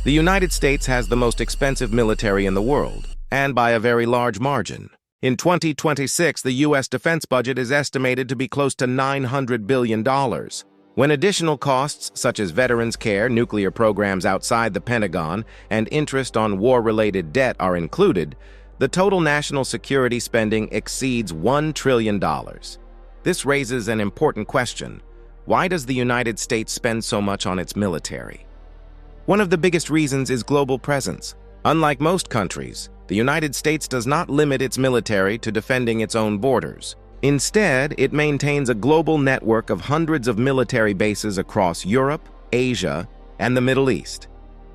The United States has the most expensive military in the world, and by a very large margin. In 2026, the U.S. defense budget is estimated to be close to $900 billion. When additional costs such as veterans care, nuclear programs outside the Pentagon, and interest on war-related debt are included, the total national security spending exceeds $1 trillion. This raises an important question. Why does the United States spend so much on its military? One of the biggest reasons is global presence. Unlike most countries, the United States does not limit its military to defending its own borders. Instead, it maintains a global network of hundreds of military bases across Europe, Asia, and the Middle East.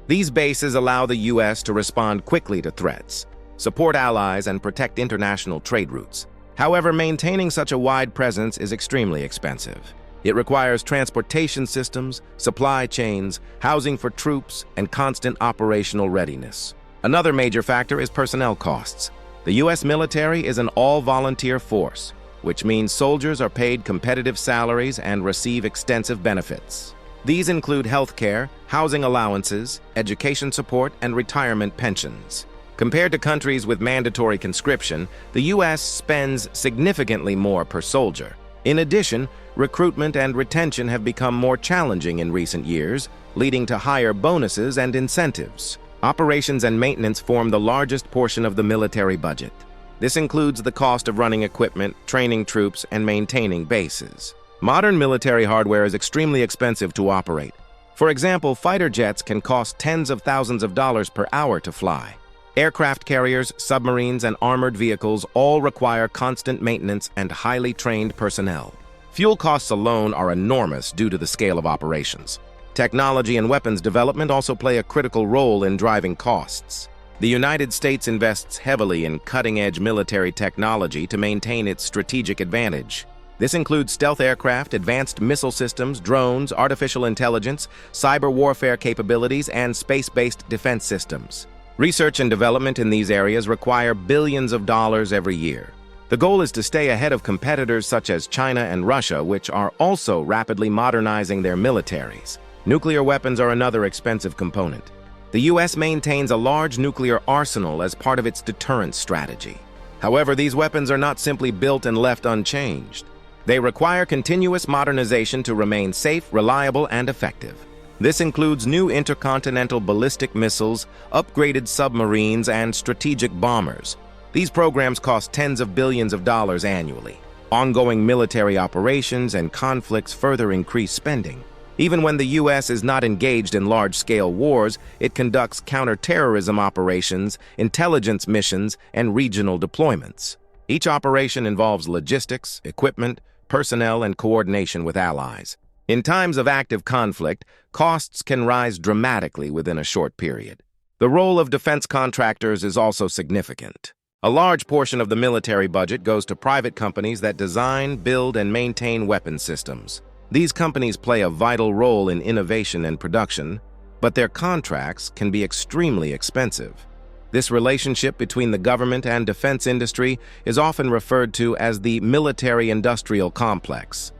These bases allow the U.S. to respond quickly to threats, support allies, and protect international trade routes. However, maintaining such a wide presence is extremely expensive. It requires transportation systems, supply chains, housing for troops, and constant operational readiness. Another major factor is personnel costs. The U.S. military is an all-volunteer force, which means soldiers are paid competitive salaries and receive extensive benefits. These include health care, housing allowances, education support, and retirement pensions. Compared to countries with mandatory conscription, the U.S. spends significantly more per soldier. In addition, recruitment and retention have become more challenging in recent years, leading to higher bonuses and incentives. Operations and maintenance form the largest portion of the military budget. This includes the cost of running equipment, training troops, and maintaining bases. Modern military hardware is extremely expensive to operate. For example, fighter jets can cost tens of thousands of dollars per hour to fly. Aircraft carriers, submarines, and armored vehicles all require constant maintenance and highly trained personnel. Fuel costs alone are enormous due to the scale of operations. Technology and weapons development also play a critical role in driving costs. The United States invests heavily in cutting-edge military technology to maintain its strategic advantage. This includes stealth aircraft, advanced missile systems, drones, artificial intelligence, cyber warfare capabilities, and space-based defense systems. Research and development in these areas require billions of dollars every year. The goal is to stay ahead of competitors such as China and Russia, which are also rapidly modernizing their militaries. Nuclear weapons are another expensive component. The U.S. maintains a large nuclear arsenal as part of its deterrence strategy. However, these weapons are not simply built and left unchanged. They require continuous modernization to remain safe, reliable, and effective. This includes new intercontinental ballistic missiles, upgraded submarines, and strategic bombers. These programs cost tens of billions of dollars annually. Ongoing military operations and conflicts further increase spending. Even when the U.S. is not engaged in large-scale wars, it conducts counter-terrorism operations, intelligence missions, and regional deployments. Each operation involves logistics, equipment, personnel, and coordination with allies. In times of active conflict, costs can rise dramatically within a short period. The role of defense contractors is also significant. A large portion of the military budget goes to private companies that design, build, and maintain weapon systems. These companies play a vital role in innovation and production, but their contracts can be extremely expensive. This relationship between the government and defense industry is often referred to as the military-industrial complex.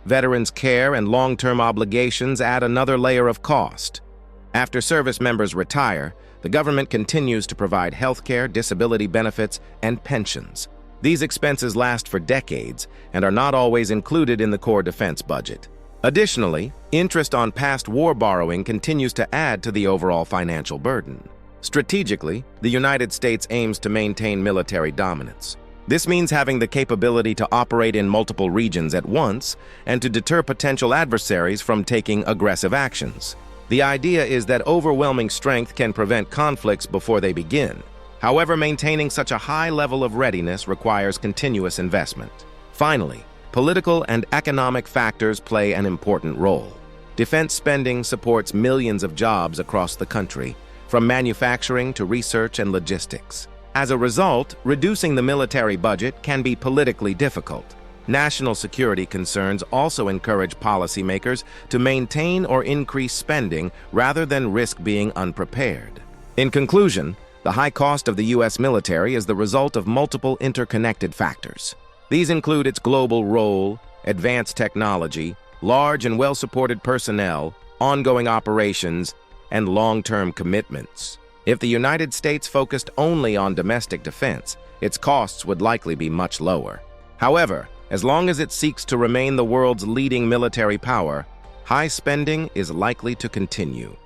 Veterans' care and long-term obligations add another layer of cost. After service members retire, the government continues to provide health care, disability benefits, and pensions. These expenses last for decades and are not always included in the core defense budget. Additionally, interest on past war borrowing continues to add to the overall financial burden. Strategically, the United States aims to maintain military dominance. This means having the capability to operate in multiple regions at once and to deter potential adversaries from taking aggressive actions. The idea is that overwhelming strength can prevent conflicts before they begin. However, maintaining such a high level of readiness requires continuous investment. Finally, political and economic factors play an important role. Defense spending supports millions of jobs across the country, from manufacturing to research and logistics. As a result, reducing the military budget can be politically difficult. National security concerns also encourage policymakers to maintain or increase spending rather than risk being unprepared. In conclusion, the high cost of the U.S. military is the result of multiple interconnected factors. These include its global role, advanced technology, large and well-supported personnel, ongoing operations, and long-term commitments. If the United States focused only on domestic defense, its costs would likely be much lower. However, as long as it seeks to remain the world's leading military power, high spending is likely to continue.